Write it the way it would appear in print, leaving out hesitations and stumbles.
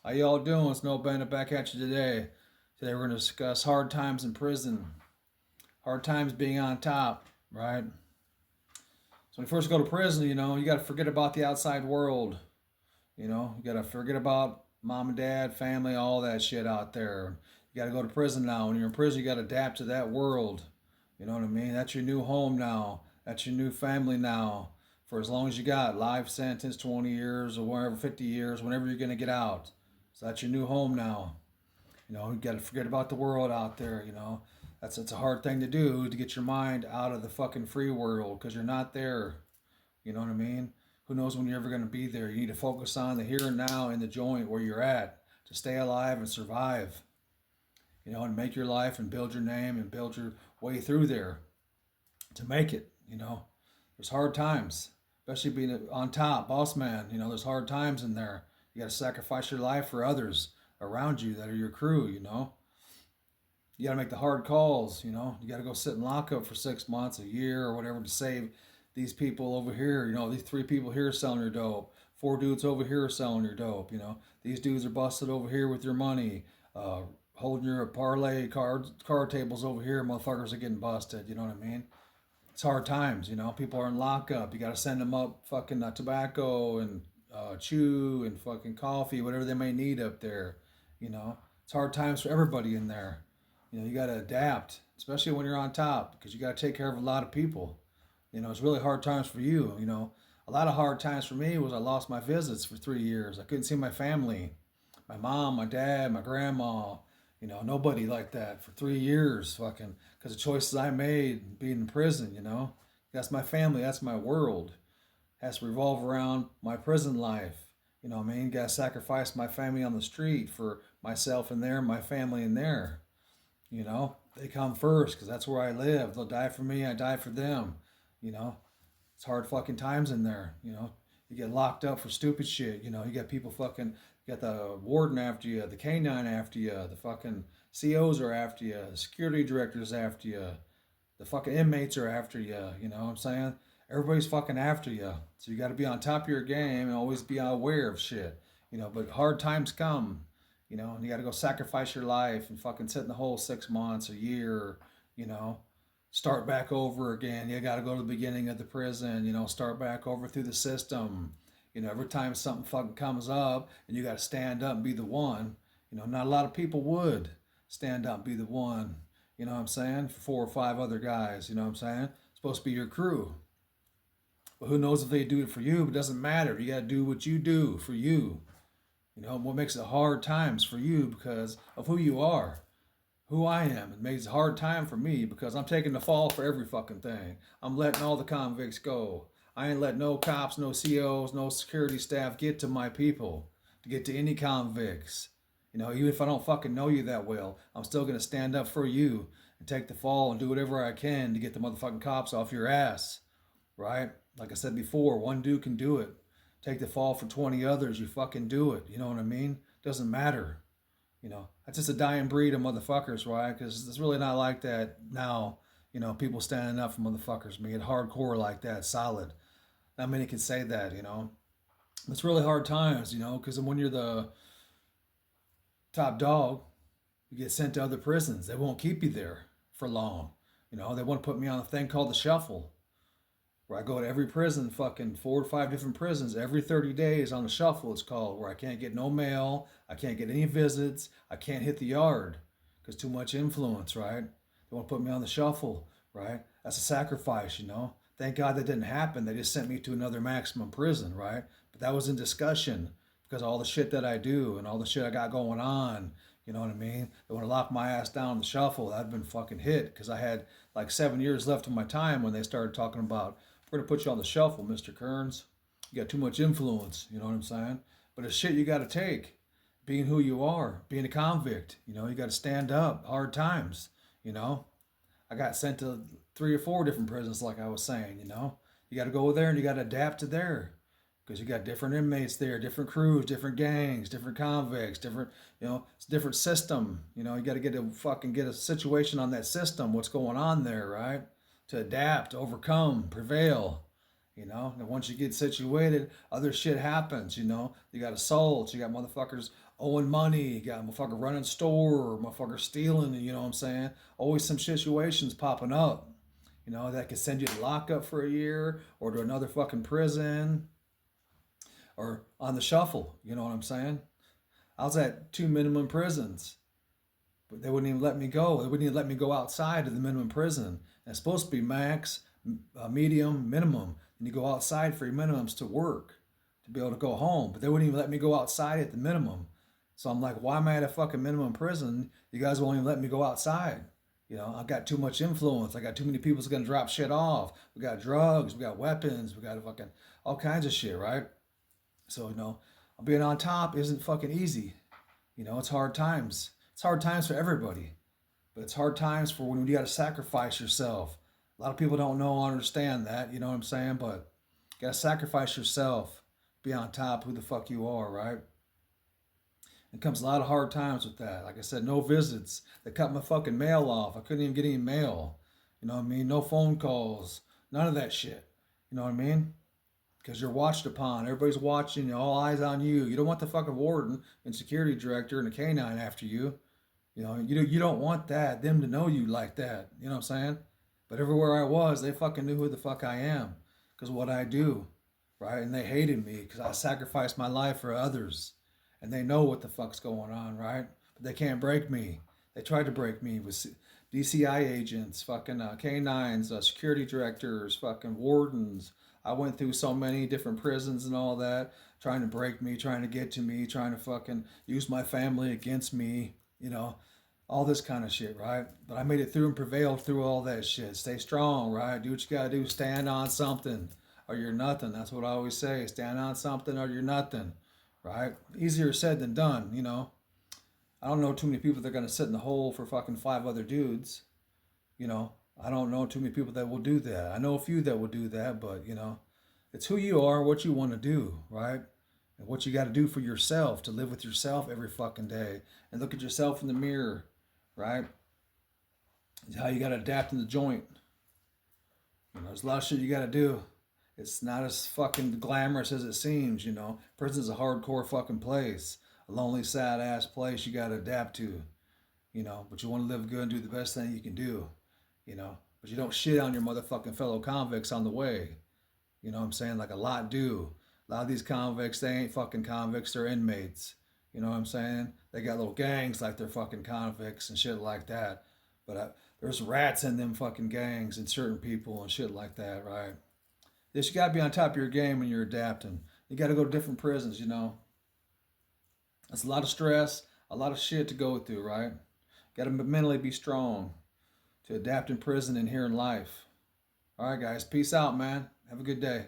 How y'all doing? It's No Bandit back at you today. Today we're going to discuss hard times in prison. Hard times being on top, right? So when you first go to prison, you got to forget about the outside world. You got to forget about mom and dad, family, all that shit out there. You got to go to prison now. When you're in prison, you got to adapt to that world. You know what I mean? That's your new home now. That's your new family now. For as long as you got life sentence, 20 years or whatever, 50 years, whenever you're going to get out. So that's your new home now. You got to forget about the world out there. It's a hard thing to do to get your mind out of the fucking free world because you're not there. You know what I mean? Who knows when you're ever going to be there? You need to focus on the here and now in the joint where you're at to stay alive and survive. And make your life and build your name and build your way through there to make it. There's hard times, especially being on top, boss man. There's hard times in there. You got to sacrifice your life for others around you that are your crew. You got to make the hard calls. You got to go sit in lockup for 6 months, a year, or whatever to save these people over here. These three people here selling your dope. Four dudes over here selling your dope. These dudes are busted over here with your money. Holding your parlay card tables over here. Motherfuckers are getting busted. You know what I mean? It's hard times. People are in lockup. You got to send them up fucking tobacco and chew and fucking coffee, whatever they may need up there. It's hard times for everybody in there. You got to adapt, especially when you're on top, because you got to take care of a lot of people. It's really hard times for you. A lot of hard times for me was I lost my visits for 3 years. I couldn't see my family, my mom, my dad, my grandma. Nobody like that for 3 years, fucking, because the choices I made being in prison. That's my family. That's my world. Has to revolve around my prison life. What I mean? Got to sacrifice my family on the street for myself in there, my family in there. They come first because that's where I live. They'll die for me. I die for them. You know, it's hard fucking times in there. You get locked up for stupid shit. You got people fucking, you got the warden after you, the canine after you, the fucking COs are after you, the security directors after you, the fucking inmates are after you. You know what I'm saying? Everybody's fucking after you. So you got to be on top of your game and always be aware of shit. But hard times come, and you got to go sacrifice your life and fucking sit in the hole 6 months, a year, you know, start back over again. You got to go to the beginning of the prison, start back over through the system. Every time something fucking comes up and you got to stand up and be the one, not a lot of people would stand up and be the one, you know what I'm saying, for four or five other guys, you know what I'm saying? It's supposed to be your crew. But who knows if they do it for you, but it doesn't matter. You got to do what you do for you. What makes it hard times for you because of who you are, who I am. It makes it a hard time for me because I'm taking the fall for every fucking thing. I'm letting all the convicts go. I ain't let no cops, no COs, no security staff get to my people, to get to any convicts. Even if I don't fucking know you that well, I'm still gonna stand up for you and take the fall and do whatever I can to get the motherfucking cops off your ass. Right? Like I said before, one dude can do it. Take the fall for 20 others, you fucking do it. You know what I mean? Doesn't matter. That's just a dying breed of motherfuckers, right? Because it's really not like that now. People standing up for motherfuckers, being hardcore like that, solid. Not many can say that. It's really hard times, because when you're the top dog, you get sent to other prisons. They won't keep you there for long. They want to put me on a thing called the shuffle, where I go to every prison, fucking 4 or 5 different prisons every 30 days on the shuffle, it's called, where I can't get no mail, I can't get any visits, I can't hit the yard because too much influence, right? They want to put me on the shuffle, right? That's a sacrifice. Thank God that didn't happen. They just sent me to another maximum prison, right? But that was in discussion because all the shit that I do and all the shit I got going on, you know what I mean? They want to lock my ass down the shuffle. I'd been fucking hit because I had like 7 years left of my time when they started talking about, we're going to put you on the shuffle, Mr. Kearns. You got too much influence, you know what I'm saying? But it's shit you got to take, being who you are, being a convict. You got to stand up, hard times, you know? I got sent to 3 or 4 different prisons, like I was saying. You got to go there and you got to adapt to there because you got different inmates there, different crews, different gangs, different convicts, different, it's a different system. You got to get a situation on that system, what's going on there, right? To adapt, overcome, prevail. You know, and once you get situated, other shit happens. You know, you got assaults, you got motherfuckers owing money, you got motherfucker running store, motherfucker stealing. You know what I'm saying? Always some situations popping up. You know, that could send you to lockup for a year or to another fucking prison or on the shuffle. You know what I'm saying? I was at 2 minimum prisons, but they wouldn't even let me go. They wouldn't even let me go outside of the minimum prison. And it's supposed to be max, medium, minimum. And you go outside for your minimums to work to be able to go home. But they wouldn't even let me go outside at the minimum. So I'm like, why am I at a fucking minimum prison? You guys won't even let me go outside. You know, I've got too much influence. I got too many people that's gonna drop shit off. We got drugs, we got weapons, we got fucking all kinds of shit, right? So, you know, being on top isn't fucking easy. You know, it's hard times. It's hard times for everybody, but it's hard times for when you got to sacrifice yourself. A lot of people don't know or understand that, you know what I'm saying? But you got to sacrifice yourself, be on top who the fuck you are, right? It comes a lot of hard times with that. Like I said, no visits. They cut my fucking mail off. I couldn't even get any mail. You know what I mean? No phone calls. None of that shit. You know what I mean? Because you're watched upon. Everybody's watching. All eyes on you. You don't want the fucking warden and security director and a canine after you. You don't want that them to know you like that. You know what I'm saying? But everywhere I was, they fucking knew who the fuck I am because of what I do, right? And they hated me because I sacrificed my life for others, and they know what the fuck's going on, right? But they can't break me. They tried to break me with DCI agents, fucking canines, security directors, fucking wardens. I went through so many different prisons and all that, trying to break me, trying to get to me, trying to fucking use my family against me, you know, all this kind of shit, right? But I made it through and prevailed through all that shit. Stay strong, right? Do what you gotta do. Stand on something or you're nothing. That's what I always say. Stand on something or you're nothing, right? Easier said than done, you know. I don't know too many people that are gonna sit in the hole for fucking five other dudes, you know. I don't know too many people that will do that. I know a few that will do that, but you know, it's who you are, what you want to do, right? And what you got to do for yourself to live with yourself every fucking day and look at yourself in the mirror, right? It's how you got to adapt in the joint. You know, there's a lot of shit you got to do. It's not as fucking glamorous as it seems, you know. Prison's a hardcore fucking place, a lonely, sad ass place you got to adapt to, you know. But you want to live good and do the best thing you can do, you know. But you don't shit on your motherfucking fellow convicts on the way. You know what I'm saying? Like a lot do. A lot of these convicts, they ain't fucking convicts, they're inmates. You know what I'm saying? They got little gangs like they're fucking convicts and shit like that. But there's rats in them fucking gangs and certain people and shit like that, right? This you gotta be on top of your game when you're adapting. You gotta go to different prisons, you know. That's a lot of stress, a lot of shit to go through, right? Gotta mentally be strong to adapt in prison and here in life. All right, guys. Peace out, man. Have a good day.